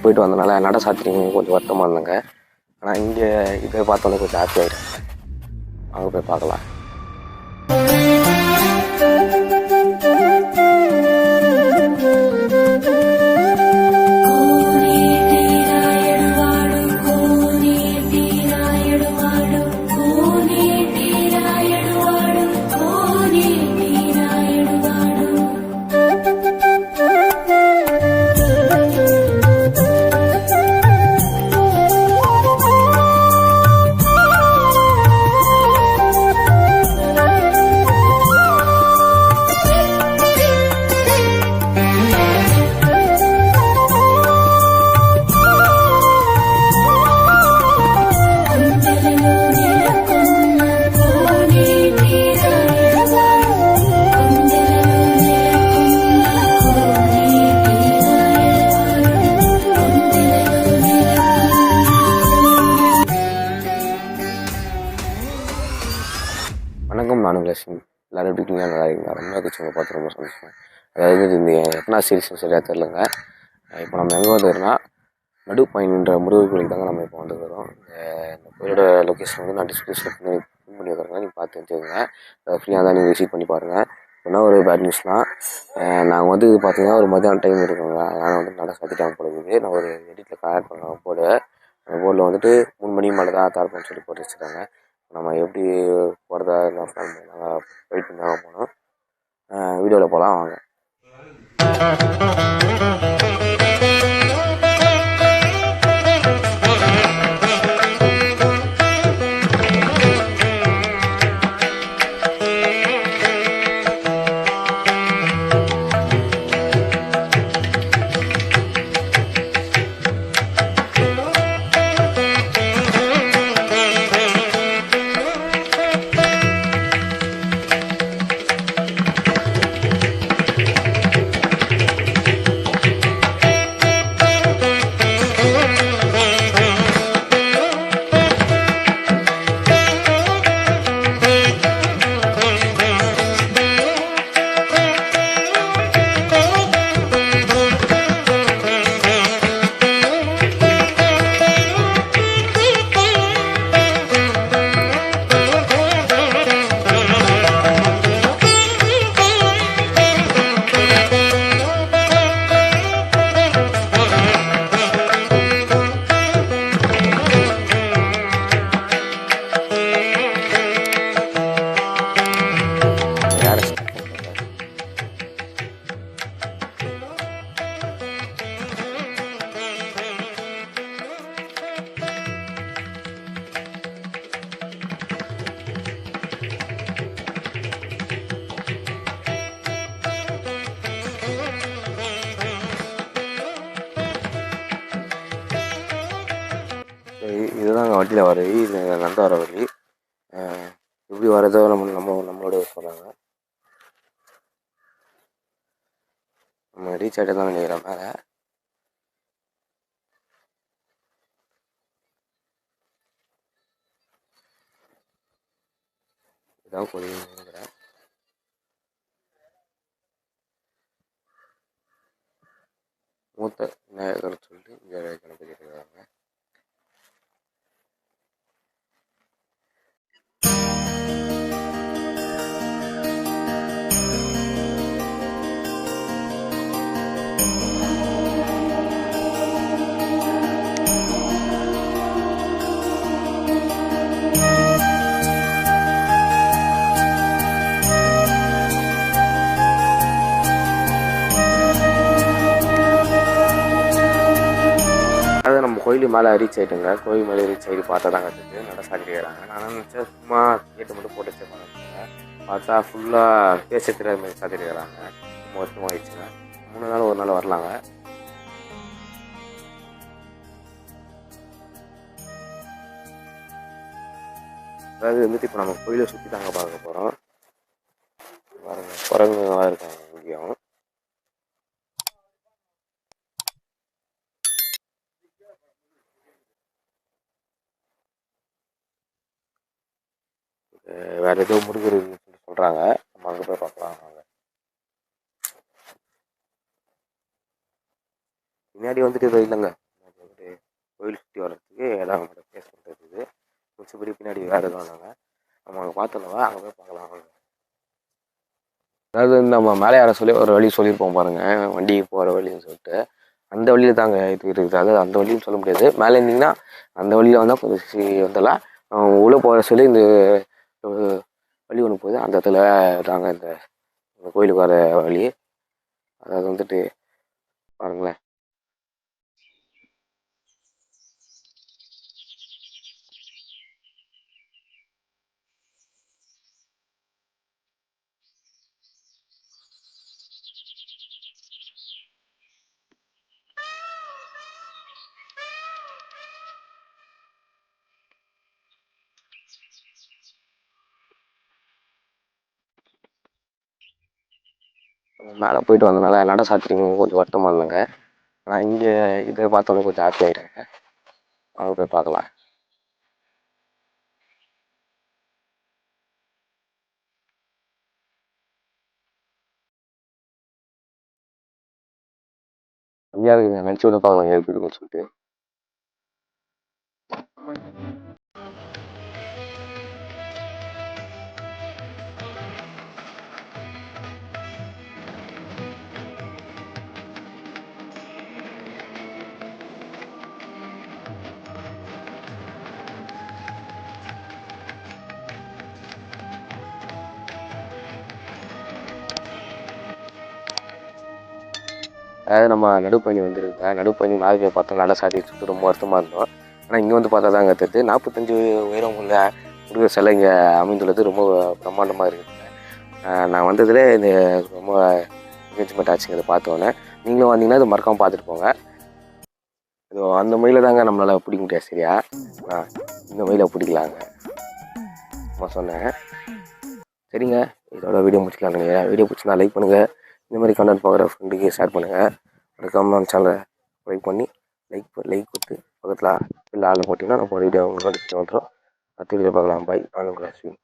போயிட்டு வந்தனால நட சாத்திரிங்க கொஞ்சம் வருத்தமாக இருந்தாங்க. ஆனால் இங்கே இதை பார்த்தோன்னே கொஞ்சம் ஹாப்பி ஆகிட்டாங்க. அங்கே போய் பார்க்கலாம். வணக்கம், நானும் லட்சுமி. எல்லோரும் எப்படி இருக்கீங்க? நல்லா இருக்கீங்க? ரொம்ப கிச்சனை பார்த்து ரொம்ப சந்தோஷம். அதாவது இந்த எத்தனா சீரிஸ்னு சரியாக தெரிலங்க. இப்போ நம்ம எங்கே வந்துருக்கோம்னா நடுப்பயணின்ற முருகர் கோயில் தாங்க நம்ம இப்போ வந்துருக்கிறோம். இந்த கோயிலோட லொக்கேஷன் வந்து நான் டிஸ்கிரிப்ஷனில் பின் பண்ணி வைக்கிறேங்க, நீங்கள் பார்த்து தெரிஞ்சுக்கோங்க. ஃப்ரீயாக தான் நீங்கள் விசிட் பண்ணி பாருங்கள். என்ன ஒரு பேட் நியூஸ்னால், நாங்கள் வந்து இது பார்த்தீங்கன்னா ஒரு மதியான டைம் இருக்குங்க. அதனால் வந்து நல்லா சத்திட்டாங்க போடுது. நான் ஒரு எடிட்டில் கரெக்ட் பண்ணுவேன் போர்டு. அந்த போர்டில் வந்துட்டு 3 மணி மேலே தான் திறப்போம்னு சொல்லி போட்டு வச்சுருக்காங்க. நம்ம எப்படி போகிறதா நாங்கள் வெயிட் பண்ணி தான் போனோம். வீடியோவில் போகலாம் வாங்க. இதுதாங்க வண்டியில் வர வழி. இது நடந்து வர வழி. எப்படி வரதோ நம்மளோட சொல்கிறாங்க. நம்ம ரீச் ஆகிட்டு தான் நினைக்கிறேன் மேலே. இதான் கோயில் நினைக்கிறேன். மூத்த விநாயகர் சொல்லிட்டு இங்கே கணபதி இருக்கிறாங்க. கோயில் மேலே ரீச் ஆகிட்டுங்க. கோயில் மேலே ரீச் ஆகிட்டு பார்த்தா தாங்க இருக்குது நட சாத்திக்கிறாங்க. நான் நினச்சேன் சும்மா கேட்டு மட்டும் போட்டு வச்சுருப்பாங்க. பார்த்தா ஃபுல்லாக பேச தெரியாத மாதிரி சாத்திருக்கிறாங்க. ரொம்ப வருஷமாக ஆயிடுச்சுங்க. 3 நாள் ஒரு நாள் வரலாங்க. அதாவது வந்துட்டு இப்போ நம்ம கோயிலை சுற்றி தாங்க பார்க்க போகிறோம். பாருங்கள், குரங்குலாம் இருக்காங்க இங்கேயும். வேறு ஏதோ முருகர் இருக்குன்னு சொல்கிறாங்க. நம்ம அங்கே போய் பார்க்கலாம் வாங்க. பின்னாடி வந்துட்டு ஏதோ இல்லைங்க, கோயில் சுற்றி வர்றதுக்கு இடம் பேஸ் பண்ணுறது இது. மிச்சப்படி பின்னாடி வேறு எதுவும் இல்லைங்க. நம்ம அங்கே பார்த்தோம்னா அங்கே போய் பார்க்கலாம் வாங்க. அதாவது நம்ம மேலே யாரை சொல்லி ஒரு வழி சொல்லியிருப்போம் பாருங்கள், வண்டி போகிற வழின்னு சொல்லிட்டு. அந்த வழியில் தாங்க இது இருக்குது. அதாவது அந்த வழின்னு சொல்ல முடியாது, மேலே இருந்தீங்கன்னா அந்த வழியில் வந்தால் கொஞ்சம் வந்துடலாம். உள்ளே போகிற சொல்லி இந்த வழி ஒன்று போகுது, அந்த இடத்துல தாங்க இந்த கோயிலுக்கு வர வழி. அதாவது வந்துட்டு பாருங்களேன். மேலே போயிட்டு வந்தனால நட சாத்திரிங்க கொஞ்சம் வருத்தமாக இல்லைங்க. நான் இங்கே இதை பார்த்தோன்னே கொஞ்சம் ஹாப்பி ஆகிட்டேங்க. அவங்க போய் பார்க்கலாம். ஐயா இருக்குங்க, நினச்சி விட பார்க்கலாம் எப்படி இருக்குன்னு சொல்லிட்டு. அதாவது நம்ம நடுப்பயணி வந்துருங்க. நடுப்பயணி நாளைக்கு பார்த்தோம் நட சாத்தி சுற்றி ரொம்ப வருத்தமாக இருந்தோம். ஆனால் இங்கே வந்து பார்த்தா தாங்க தெரியுது 45 உயரம் உள்ள முருகர் சிலை இங்கே அமைந்துள்ளது ரொம்ப பிரம்மாண்டமாக இருக்குதுங்க. நான் வந்ததில் இந்த ரொம்ப என்கேஜ்மெண்ட் ஆச்சுங்க இதை பார்த்தோன்னே. நீங்களும் வந்தீங்கன்னா இது மறக்காமல் பார்த்துட்டு போங்க. இது அந்த மயிலை தாங்க நம்மளால் பிடிக்க முடியாது சரியா, இந்த மயிலை பிடிக்கலாங்க நான் சொன்னேன். சரிங்க, இதோட வீடியோ முடிச்சுக்கலாம். நீங்கள் வீடியோ பிடிச்சினா லைக் பண்ணுங்கள். இந்த மாதிரி கண்டென்ட் பார்க்குற ஃப்ரெண்டுக்கு ஷேர் பண்ணுங்கள். மறக்காமல் நம்ம சேனலை லைக் பண்ணி லைக் கொடுத்து பக்கத்தில் இல்லை ஆள் போட்டிங்கன்னா நம்ம வீடியோ உங்களுக்கு நோட்டிஃபிகேஷன் வந்துடும். அடுத்த வீடியோ பார்க்கலாம். பாய். நான் உங்கள் அஸ்வின்.